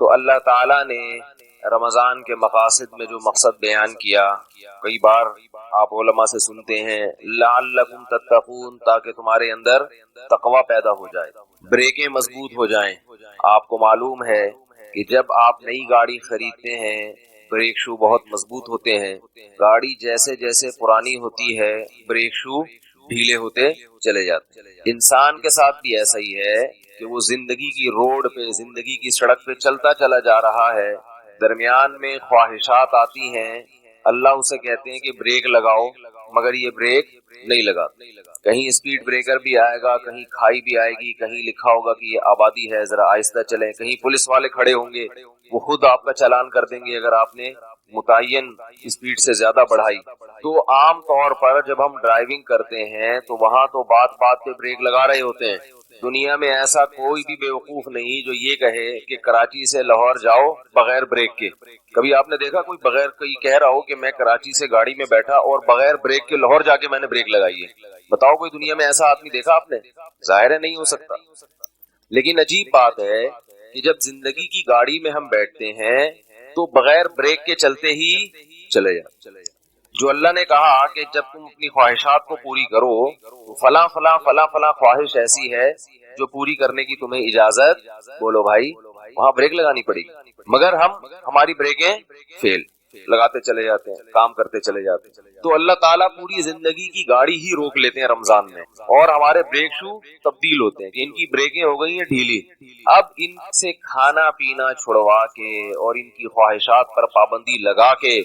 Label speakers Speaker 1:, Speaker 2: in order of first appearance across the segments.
Speaker 1: تو اللہ تعالیٰ نے رمضان کے مقاصد میں جو مقصد بیان کیا، کئی بار آپ علماء سے سنتے ہیں لعلکم تتقون، تاکہ تمہارے اندر تقوی پیدا ہو جائے، بریکیں مضبوط ہو جائیں۔ آپ کو معلوم ہے کہ جب آپ نئی گاڑی خریدتے ہیں بریک شو بہت مضبوط ہوتے ہیں، گاڑی جیسے جیسے پرانی ہوتی ہے بریک شو ڈھیلے ہوتے چلے جاتے ہیں۔ انسان کے ساتھ بھی ایسا ہی ہے کہ وہ زندگی کی روڈ پہ، زندگی کی سڑک پہ چلتا چلا جا رہا ہے، درمیان میں خواہشات آتی ہیں، اللہ اسے کہتے ہیں کہ بریک لگاؤ، مگر یہ بریک نہیں لگا۔ کہیں اسپیڈ بریکر بھی آئے گا، کہیں کھائی بھی آئے گی، کہیں لکھا ہوگا کہ یہ آبادی ہے ذرا آہستہ چلیں، کہیں پولیس والے کھڑے ہوں گے، وہ خود آپ کا چالان کر دیں گے اگر آپ نے متعین اسپیڈ سے زیادہ بڑھائی۔ تو عام طور پر جب ہم ڈرائیونگ کرتے ہیں تو وہاں تو بات بات پہ بریک لگا رہے ہوتے ہیں۔ دنیا میں ایسا کوئی بھی بیوقوف نہیں جو یہ کہے کہ کراچی سے لاہور جاؤ بغیر بریک کے۔ کبھی آپ نے دیکھا کوئی بغیر کوئی کہہ رہا ہو کہ میں کراچی سے گاڑی میں بیٹھا اور بغیر بریک کے لاہور جا کے میں نے بریک لگائی ہے؟ بتاؤ کوئی دنیا میں ایسا آدمی دیکھا آپ نے؟ ظاہر ہے نہیں ہو سکتا۔ لیکن عجیب بات ہے کہ جب زندگی کی گاڑی میں ہم بیٹھتے ہیں تو بغیر بریک کے چلتے ہی چلے جائیں۔ جو اللہ نے کہا کہ جب تم اپنی خواہشات کو پوری کرو تو فلاں فلاں فلاں فلاں خواہش ایسی ہے جو پوری کرنے کی تمہیں اجازت، بولو بھائی وہاں بریک لگانی پڑے گی، مگر ہماری بریکیں فیل، لگاتے چلے جاتے ہیں، کام کرتے چلے جاتے ہیں۔ تو اللہ تعالیٰ پوری زندگی کی گاڑی ہی روک لیتے ہیں رمضان میں، اور ہمارے بریک شو تبدیل ہوتے ہیں کہ ان کی بریکیں ہو گئی ہیں ڈھیلی۔ اب ان سے کھانا پینا چھڑوا کے اور ان کی خواہشات پر پابندی لگا کے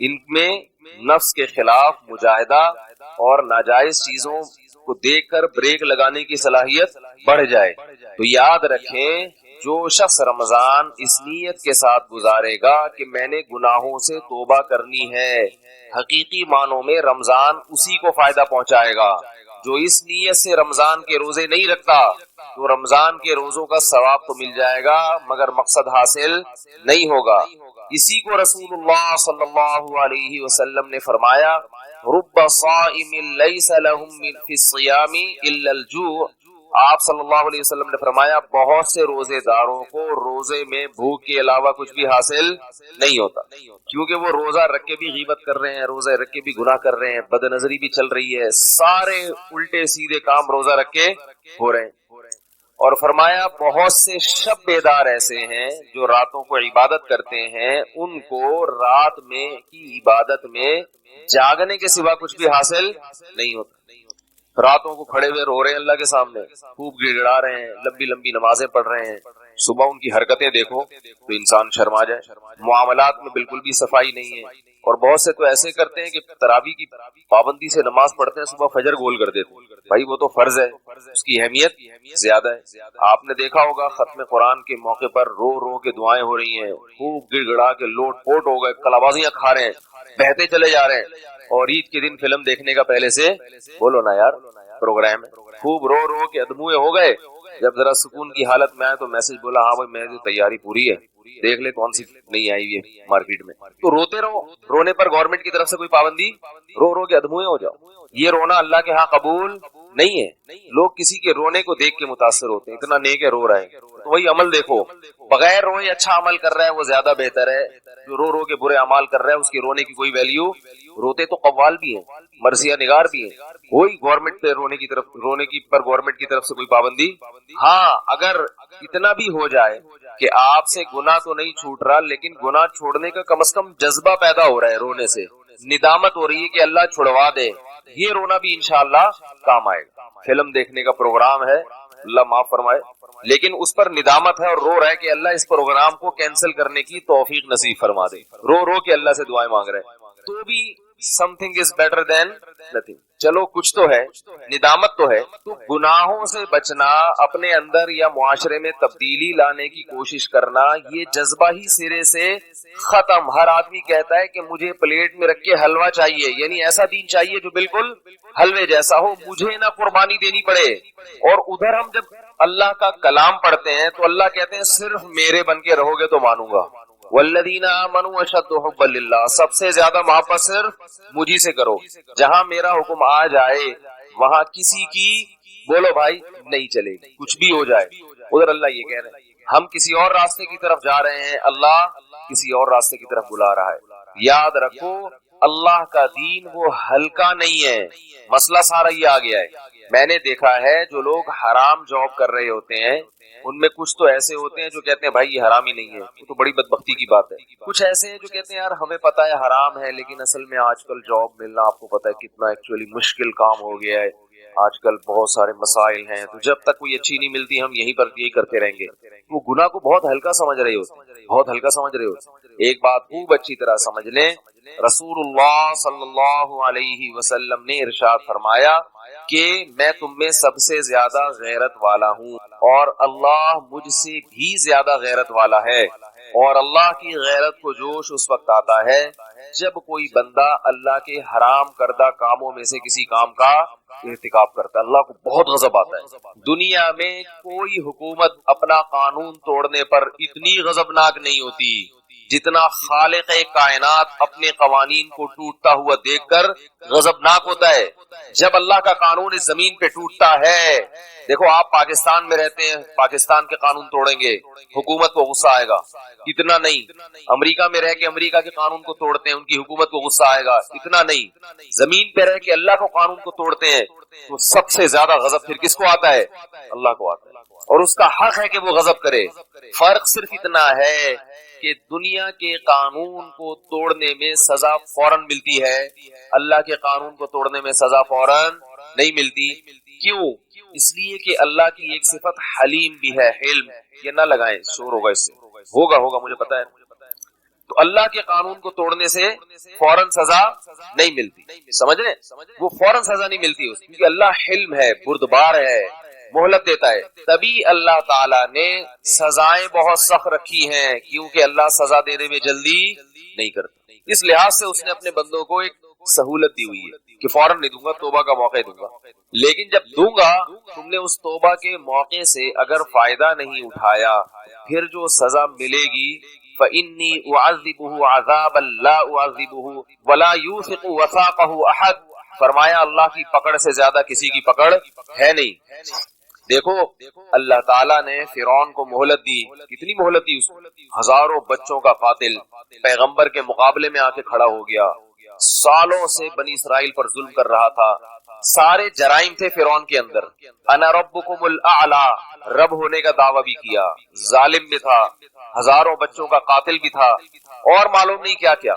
Speaker 1: ان میں نفس کے خلاف مجاہدہ اور ناجائز چیزوں کو دیکھ کر بریک لگانے کی صلاحیت بڑھ جائے۔ تو یاد رکھیں جو شخص رمضان اس نیت کے ساتھ گزارے گا کہ میں نے گناہوں سے توبہ کرنی ہے، حقیقی معنوں میں رمضان اسی کو فائدہ پہنچائے گا۔ جو اس نیت سے رمضان کے روزے نہیں رکھتا تو رمضان کے روزوں کا ثواب تو مل جائے گا مگر مقصد حاصل نہیں ہوگا۔ اسی کو رسول اللہ صلی اللہ علیہ وسلم نے فرمایا رب صائم لیس لهم فی الصیام الا الجوع۔ آپ صلی اللہ علیہ وسلم نے فرمایا بہت سے روزے داروں کو روزے میں بھوک کے علاوہ کچھ بھی حاصل نہیں ہوتا، کیونکہ وہ روزہ رکھ کے بھی غیبت کر رہے ہیں، روزہ رکھ کے بھی گناہ کر رہے ہیں، بد نظری بھی چل رہی ہے، سارے الٹے سیدھے کام روزہ رکھ کے ہو رہے ہیں۔ اور فرمایا بہت سے شب بیدار ایسے ہیں جو راتوں کو عبادت کرتے ہیں، ان کو رات میں کی عبادت میں جاگنے کے سوا کچھ بھی حاصل نہیں ہوتا۔ راتوں کو کھڑے ہوئے رو رہے ہیں اللہ کے سامنے، خوب گڑ گڑا رہے ہیں، لمبی لمبی نمازیں پڑھ رہے ہیں، صبح ان کی حرکتیں دیکھو تو انسان شرما جائے، معاملات میں بالکل بھی صفائی نہیں ہے۔ اور بہت سے تو ایسے کرتے ہیں کہ تراویح کی پابندی سے نماز پڑھتے ہیں، صبح فجر گول کر دیتے ہیں۔ بھائی وہ تو فرض ہے، اس کی اہمیت زیادہ ہے۔ آپ نے دیکھا ہوگا ختم قرآن کے موقع پر رو رو کے دعائیں ہو رہی ہیں، خوب گڑ گڑا کے لوٹ پوٹ ہو گئے، کلابازیاں کھا رہے ہیں، بہتے چلے جا رہے ہیں، اور عید کے دن فلم دیکھنے کا پہلے سے بولو نا یار پروگرام ہے، خوب رو رو کے ادموئے ہو گئے۔ جب ذرا سکون کی حالت میں آئے تو میسج بولا ہاں بھائی میری تیاری پوری ہے، دیکھ لے کون سی نہیں آئی ہے مارکیٹ میں۔ تو روتے رہو، رونے پر گورنمنٹ کی طرف سے کوئی پابندی، رو رو کے ادموئے ہو جاؤ۔ یہ رونا اللہ کے ہاں قبول نہیں ہے۔ لوگ کسی کے رونے کو دیکھ کے متاثر ہوتے ہیں، اتنا نیک ہے رو رہے ہیں، تو وہی عمل دیکھو، بغیر روئے اچھا عمل کر رہا ہے وہ زیادہ بہتر ہے۔ جو رو رو کے برے اعمال کر رہا ہے اس کی رونے کی کوئی ویلیو، روتے تو قوال بھی ہیں، مرثیہ نگار بھی ہیں، وہی گورنمنٹ پہ رونے کی پر گورنمنٹ کی طرف سے کوئی پابندی۔ ہاں اگر اتنا بھی ہو جائے کہ آپ سے گناہ تو نہیں چھوٹ رہا لیکن گناہ چھوڑنے کا کم از کم جذبہ پیدا ہو رہا ہے، رونے سے ندامت ہو رہی ہے کہ اللہ چھڑوا دے، یہ رونا بھی انشاءاللہ کام آئے گا۔ فلم دیکھنے کا پروگرام ہے، اللہ معاف فرمائے، لیکن اس پر ندامت ہے اور رو رہا ہے کہ اللہ اس پروگرام کو کینسل کرنے کی توفیق نصیب فرما دے، رو رو کے اللہ سے دعائیں مانگ رہے ہیں، تو بھی something is better than nothing۔ چلو کچھ تو ہے، ندامت تو ہے۔ تو گناہوں سے بچنا، اپنے اندر یا معاشرے میں تبدیلی لانے کی کوشش کرنا، یہ جذبہ ہی سرے سے ختم۔ ہر آدمی کہتا ہے کہ مجھے پلیٹ میں رکھ کے حلوہ چاہیے، یعنی ایسا دین چاہیے جو بالکل حلوے جیسا ہو، مجھے نہ قربانی دینی پڑے۔ اور ادھر ہم جب اللہ کا کلام پڑھتے ہیں تو اللہ کہتے ہیں صرف میرے بن کے رہو گے تو مانوں گا، والذین آمنوا اشد حبا للہ، سب سے زیادہ محبت صرف مجھی سے کرو۔ جہاں میرا حکم آ جائے وہاں کسی کی بولو بھائی نہیں چلے گی، کچھ بھی ہو جائے۔ ادھر اللہ یہ کہہ رہے ہیں ہم کسی اور راستے کی طرف جا رہے ہیں، اللہ کسی اور راستے کی طرف بلا رہا ہے۔ یاد رکھو اللہ کا دین وہ ہلکا نہیں ہے، مسئلہ سارا یہ آ گیا ہے۔ میں نے دیکھا ہے جو لوگ حرام جاب کر رہے ہوتے ہیں ان میں کچھ تو ایسے ہوتے ہیں جو کہتے ہیں بھائی یہ حرام ہی نہیں ہے، وہ تو بڑی بدبختی کی بات ہے۔ کچھ ایسے ہیں جو کہتے ہیں یار ہمیں پتا ہے حرام ہے، لیکن اصل میں آج کل جاب ملنا آپ کو پتا ہے کتنا ایکچولی مشکل کام ہو گیا ہے، آج کل بہت سارے مسائل ہیں، تو جب تک کوئی اچھی نہیں ملتی ہم یہیں پر یہی کرتے رہیں گے۔ وہ گناہ کو بہت ہلکا سمجھ رہے ہوتے، بہت ہلکا سمجھ رہے ہوتے۔ ایک بات خوب اچھی طرح سمجھ لیں، رسول اللہ صلی اللہ علیہ وسلم نے ارشاد فرمایا کہ میں تم میں سب سے زیادہ غیرت والا ہوں اور اللہ مجھ سے بھی زیادہ غیرت والا ہے، اور اللہ کی غیرت کو جوش اس وقت آتا ہے جب کوئی بندہ اللہ کے حرام کردہ کاموں میں سے کسی کام کا ارتکاب کرتا ہے، اللہ کو بہت غضب آتا ہے۔ دنیا میں کوئی حکومت اپنا قانون توڑنے پر اتنی غضبناک نہیں ہوتی جتنا خالق کائنات اپنے قوانین کو ٹوٹتا ہوا دیکھ کر غضبناک ہوتا ہے۔ جب اللہ کا قانون اس زمین پہ ٹوٹتا ہے، دیکھو آپ پاکستان میں رہتے ہیں، پاکستان کے قانون توڑیں گے حکومت کو غصہ آئے گا، اتنا نہیں۔ امریکہ میں رہ کے امریکہ کے قانون کو توڑتے ہیں، ان کی حکومت کو غصہ آئے گا، اتنا نہیں۔ زمین پہ رہ کے اللہ کو قانون کو توڑتے ہیں تو سب سے زیادہ غضب پھر کس کو آتا ہے؟ اللہ کو آتا ہے، اور اس کا حق ہے کہ وہ غضب کرے۔ فرق صرف اتنا ہے کہ دنیا کے قانون کو توڑنے میں سزا فوراً ملتی ہے، اللہ کے قانون کو توڑنے میں سزا فوراً نہیں ملتی۔ کیوں؟ اس لیے کہ اللہ کی ایک صفت حلیم بھی ہے، حلم۔ یہ نہ لگائیں، شور ہوگا اس سے، ہوگا مجھے پتا ہے۔ تو اللہ کے قانون کو توڑنے سے فوراً سزا نہیں ملتی، سمجھ رہے ہیں؟ وہ فوراً سزا نہیں ملتی اس کیونکہ اللہ حلم ہے، بردبار ہے، مہلت دیتا ہے۔ تبھی اللہ تعالیٰ نے سزائیں بہت سخت رکھی ہیں، کیونکہ اللہ سزا دینے میں جلدی نہیں کرتا۔ اس لحاظ سے اس نے اپنے بندوں کو ایک سہولت دی ہوئی ہے کہ فوراً نہیں دوں گا، توبہ کا موقع دوں گا، لیکن جب دوں گا تم نے اس توبہ کے موقع سے اگر فائدہ نہیں اٹھایا، پھر جو سزا ملے گی فَإِنِّي أُعَذِّبُهُ عَذَابًا لَا أُعَذِّبُهُ وَلَا يُوثِقُ وَثَاقَهُ أَحَدٌ، فرمایا اللہ کی پکڑ سے زیادہ کسی کی پکڑ ہے نہیں۔ دیکھو اللہ تعالیٰ نے فرعون کو مہلت دی، کتنی مہلت دی اس کو؟ ہزاروں بچوں کا قاتل پیغمبر کے مقابلے میں آ کے کھڑا ہو گیا، سالوں سے بنی اسرائیل پر ظلم کر رہا تھا، سارے جرائم تھے فرعون کے اندر، انا ربکم الاعلی، رب ہونے کا دعویٰ بھی کیا، ظالم بھی تھا، ہزاروں بچوں کا قاتل بھی تھا، اور معلوم نہیں کیا کیا۔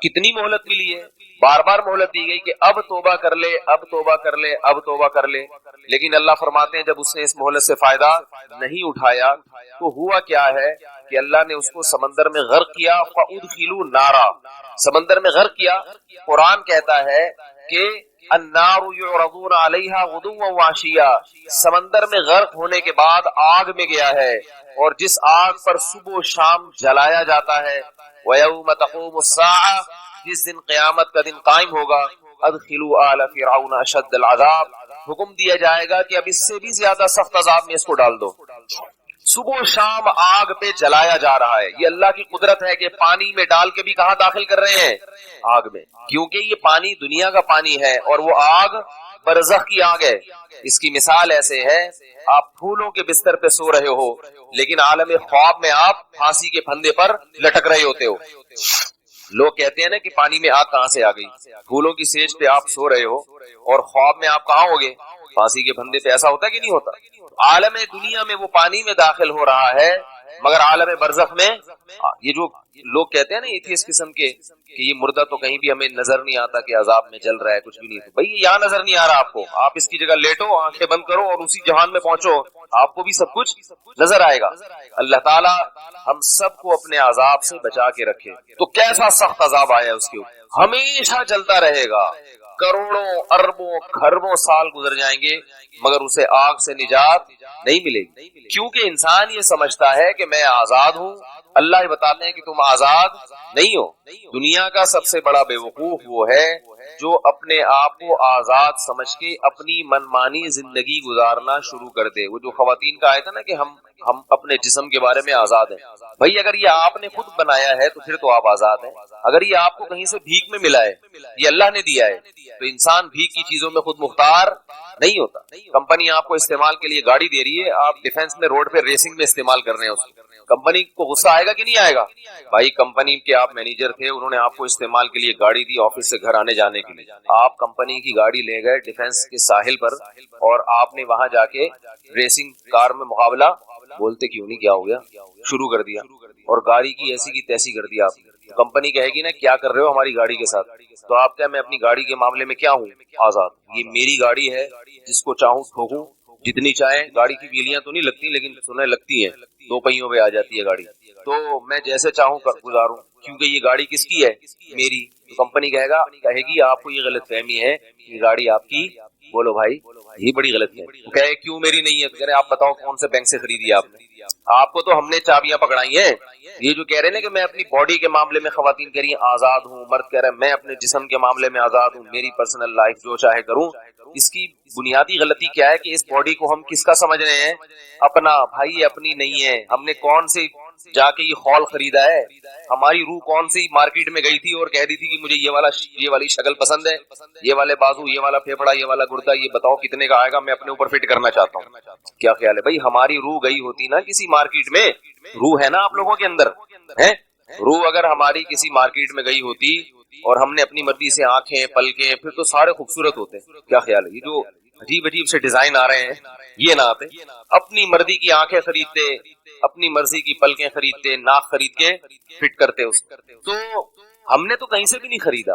Speaker 1: کتنی مہلت ملی ہے، بار بار مہلت دی گئی کہ اب توبہ کر لے، اب توبہ کر لے، اب توبہ کر لے، لیکن اللہ فرماتے ہیں جب اس نے اس مہلت سے فائدہ نہیں اٹھایا تو ہوا کیا ہے کہ اللہ نے اس کو سمندر میں غرق کیا، فَأُدْخِلُوا نَارًا، سمندر میں غرق کیا۔ قرآن کہتا ہے کہ النار یعرضون علیہا غدوا وعشیا، سمندر میں غرق ہونے کے بعد آگ میں گیا ہے، اور جس آگ پر صبح و شام جلایا جاتا ہے، وَيَوْمَ تَقُومُ السَّاعَةُ، جس دن قیامت کا دن قائم ہوگا، ادخلوا آل فرعون اشد العذاب، حکم دیا جائے گا کہ اب اس سے بھی زیادہ سخت عذاب میں اس کو ڈال دو۔ صبح و شام آگ پہ جلایا جا رہا ہے، یہ اللہ کی قدرت ہے کہ پانی میں ڈال کے بھی کہاں داخل کر رہے ہیں؟ آگ میں، کیونکہ یہ پانی دنیا کا پانی ہے اور وہ آگ برزخ کی آگ ہے۔ اس کی مثال ایسے ہے، آپ پھولوں کے بستر پہ سو رہے ہو لیکن عالم خواب میں آپ پھانسی کے پھندے پر لٹک رہے ہوتے ہو۔ لوگ کہتے ہیں نا کہ پانی میں آگ کہاں سے آ گئی، پھولوں کی سیج پہ آپ سو رہے ہو اور خواب میں آپ کہاں ہوگے؟ پھانسی کے پھندے پہ۔ ایسا ہوتا ہے کہ نہیں ہوتا؟ عالم دنیا میں وہ پانی میں داخل ہو رہا ہے، مگر عالم برزخ میں یہ جو لوگ کہتے ہیں نا ایتھیسٹ قسم کے کہ یہ مردہ تو کہیں بھی ہمیں نظر نہیں آتا کہ عذاب میں جل رہا ہے، کچھ بھی نہیں، تو بھائی یہاں نظر نہیں آ رہا آپ کو، آپ اس کی جگہ لیٹو، آنکھیں بند کرو اور اسی جہان میں پہنچو، آپ کو بھی سب کچھ نظر آئے گا۔ اللہ تعالیٰ ہم سب کو اپنے عذاب سے بچا کے رکھے۔ تو کیسا سخت عذاب آیا اس کے اوپر، ہمیشہ جلتا رہے گا، کروڑوں اربوں کھربوں سال گزر جائیں گے مگر اسے آگ سے نجات نہیں ملے گی، کیونکہ انسان یہ سمجھتا ہے کہ میں آزاد ہوں۔ اللہ یہ بتاتے ہیں کہ تم آزاد نہیں ہو۔ دنیا کا سب سے بڑا بے وقوف وہ ہے جو اپنے آپ کو آزاد سمجھ کے اپنی منمانی زندگی گزارنا شروع کر دے۔ وہ جو خواتین کا آیا تھا نا کہ ہم اپنے جسم کے بارے میں آزاد ہیں، بھائی اگر یہ آپ نے خود بنایا ہے تو پھر تو آپ آزاد ہیں۔ اگر یہ آپ کو کہیں سے بھیک میں ملا ہے، یہ اللہ نے دیا ہے، تو انسان بھیک کی چیزوں میں خود مختار نہیں ہوتا. کمپنی آپ کو استعمال کے لیے گاڑی دے رہی ہے، آپ ڈیفینس میں روڈ پہ ریسنگ میں استعمال کر رہے ہیں، اس کمپنی کو غصہ آئے گا کہ نہیں آئے گا؟ بھائی کمپنی کے آپ مینیجر تھے، انہوں نے آپ کو استعمال کے لیے گاڑی دی آفس سے گھر آنے جانے کے لیے، آپ کمپنی کی گاڑی لے گئے ڈیفینس کے ساحل پر اور آپ نے وہاں جا کے ریسنگ کار میں مقابلہ، بولتے کیوں نہیں، کیا ہو گیا، شروع کر دیا اور گاڑی کی ایسی کی تیسی کر دیا آپ. کمپنی کہے گی نا کیا کر رہے ہو ہماری گاڑی کے ساتھ، تو آپ کیا، میں اپنی گاڑی کے معاملے میں کیا ہوں، آزاد، یہ میری گاڑی ہے، جس کو چاہوں ٹھوکوں، جتنی چاہیں. گاڑی کی ویلیاں تو نہیں لگتی لیکن سنیں لگتی ہیں، دو پہیوں پہ آ جاتی ہے گاڑی، تو میں جیسے چاہوں گزاروں، کیونکہ یہ گاڑی کس کی ہے، میری. تو کمپنی کہے گی آپ کو یہ غلط فہمی ہے کہ گاڑی آپ کی. بولو بھائی یہ بڑی غلط ہے. کہے کیوں میری نہیں ہے، تو کہہ رہے آپ بتاؤ کون سے بینک سے خریدی آپ نے، آپ کو تو ہم نے چابیاں پکڑائی ہیں. یہ جو کہہ رہے ہیں کہ میں اپنی باڈی کے معاملے میں، خواتین کہہ رہی ہیں آزاد ہوں، مرد کہہ رہے ہیں میں اپنے جسم کے معاملے میں آزاد ہوں، میری پرسنل لائف جو چاہے کروں. اس کی بنیادی غلطی کیا ہے کہ اس باڈی کو ہم کس کا سمجھ رہے ہیں، اپنا. بھائی اپنی نہیں ہے. ہم نے کون سے جا کے یہ خول خریدا ہے، ہماری روح کون سی مارکیٹ میں گئی تھی اور کہہ رہی تھی کہ مجھے یہ والی شکل پسند ہے، یہ والے بازو، یہ والا پھیپڑا، یہ والا گردہ، یہ بتاؤ کتنے کا آئے گا، میں اپنے اوپر فٹ کرنا چاہتا ہوں. کیا خیال ہے بھائی، ہماری روح گئی ہوتی نا کسی مارکیٹ میں، روح ہے نا آپ لوگوں کے اندر ہے، روح اگر ہماری کسی مارکیٹ میں گئی ہوتی اور ہم نے اپنی مرضی سے آنکھیں پلکیں، پھر تو سارے خوبصورت ہوتے. کیا خیال ہے، یہ جو عجیب عجیب سے ڈیزائن آ رہے ہیں یہ نہ آتے. اپنی مرضی کی آنکھیں خریدتے، اپنی مرضی کی پلکیں خریدتے، ناک خرید کے فٹ کرتے اس. تو ہم نے تو کہیں سے بھی نہیں خریدا.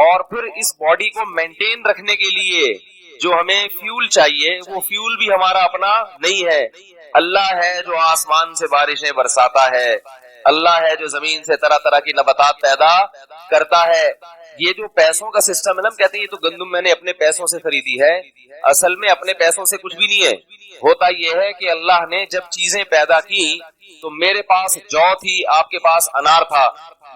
Speaker 1: اور پھر اس باڈی کو مینٹین رکھنے کے لیے جو ہمیں فیول چاہیے، وہ فیول بھی ہمارا اپنا نہیں ہے. اللہ ہے جو آسمان سے بارشیں برساتا ہے، اللہ ہے جو زمین سے طرح طرح کی نباتات پیدا کرتا ہے. یہ جو پیسوں کا سسٹم ہے نا، ہم کہتے ہیں یہ تو گندم میں نے اپنے پیسوں سے خریدی ہے، اصل میں اپنے پیسوں سے کچھ بھی نہیں ہے. ہوتا یہ ہے کہ اللہ نے جب چیزیں پیدا کی تو میرے پاس جو تھی، آپ کے پاس انار تھا،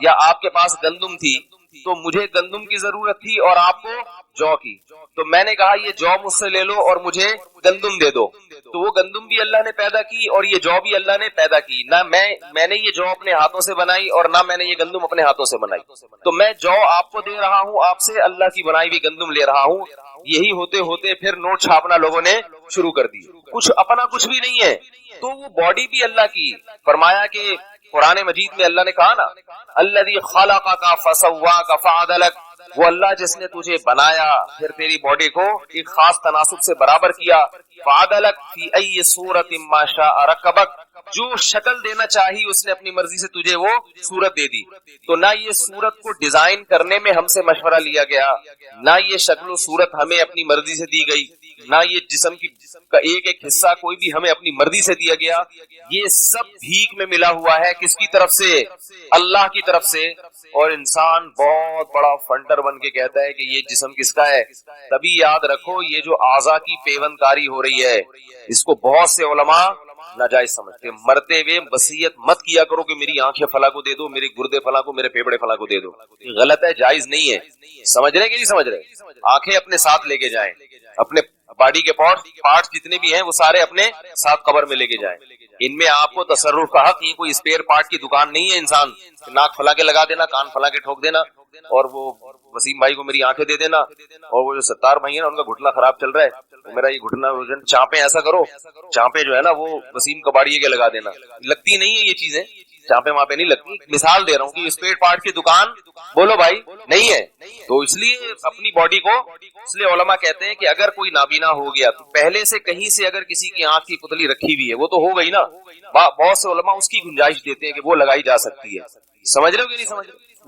Speaker 1: یا آپ کے پاس گندم تھی، تو مجھے گندم کی ضرورت تھی اور آپ کو جو کی. تو میں نے کہا یہ جو مجھ سے لے لو اور مجھے گندم دے دو. تو وہ گندم بھی اللہ نے پیدا کی اور یہ جو بھی اللہ نے پیدا کی. نہ میں نے یہ جو اپنے ہاتھوں سے بنائی اور نہ میں نے یہ گندم اپنے ہاتھوں سے بنائی. تو میں جو آپ کو دے رہا ہوں، آپ سے اللہ کی بنائی ہوئی گندم لے رہا ہوں. یہی ہوتے ہوتے پھر نوٹ چھاپنا لوگوں نے شروع کر دی. کچھ اپنا کچھ بھی نہیں ہے. تو وہ باڈی بھی اللہ کی. فرمایا کہ قرآن مجید میں اللہ نے کہا نا، الذی خلقک فسواک فعدلک، وہ اللہ جس نے تجھے بنایا پھر تیری باڈی کو ایک خاص تناسب سے برابر کیا. فعدلک فی ای صورت ما شاء رکبک، جو شکل دینا چاہی اس نے اپنی مرضی سے تجھے وہ صورت دے دی. تو نہ یہ صورت کو ڈیزائن کرنے میں ہم سے مشورہ لیا گیا، نہ یہ شکل و صورت ہمیں اپنی مرضی سے دی گئی، نہ یہ جسم کا ایک ایک حصہ کوئی بھی ہمیں اپنی مرضی سے دیا گیا. یہ سب بھیک میں ملا ہوا ہے. کس کی طرف سے؟ اللہ کی طرف سے. اور انسان بہت بڑا فنٹر بن کے کہتا ہے کہ یہ جسم کس کا ہے. تبھی یاد رکھو یہ جو اعضاء کی پیوند کاری ہو رہی ہے، اس کو بہت سے علماء ناجائز سمجھتے. مرتے ہوئے وصیت مت کیا کرو کہ میری آنکھیں فلاں کو دے دو، میرے گردے فلاں کو، میرے پھیپڑے فلاں کو دے دو. یہ غلط ہے، جائز نہیں ہے. سمجھ رہے کہ نہیں سمجھ رہے؟ آنکھیں اپنے ساتھ لے کے جائیں، اپنے باڈی کے پارٹس جتنے بھی ہیں وہ سارے اپنے ساتھ قبر میں لے کے جائیں. ان میں آپ کو تصرف کا حق. یہ کوئی اسپیئر پارٹ کی دکان نہیں ہے. انسان ناک فلا کے لگا دینا، کان فلا کے ٹھوک دینا، اور وہ وسیم بھائی کو میری آنکھیں دے دینا، اور وہ جو ستار بھائی ہیں نا ان کا گھٹنا خراب چل رہا ہے، میرا یہ گھٹنا چانپیں ایسا کرو، چانپیں جو ہے نا وہ وسیم کباڑیے کے لگا دینا. لگتی نہیں ہے یہ چیزیں، چانپیں وہاں پہ نہیں لگتی. مثال دے رہا ہوں کہ اسپیئر پارٹ کی دکان بولو بھائی نہیں ہے. تو اس لیے اپنی باڈی کو، اس لیے علماء کہتے ہیں کہ اگر کوئی نابینا ہو گیا تو پہلے سے کہیں سے اگر کسی کی آنکھ کی پتلی رکھی ہوئی ہے وہ تو ہو گئی نا. بہت سے علماء اس کی گنجائش دیتے ہیں کہ وہ لگائی جا سکتی ہے. سمجھ رہے ہو کہ نہیں سمجھ رہے؟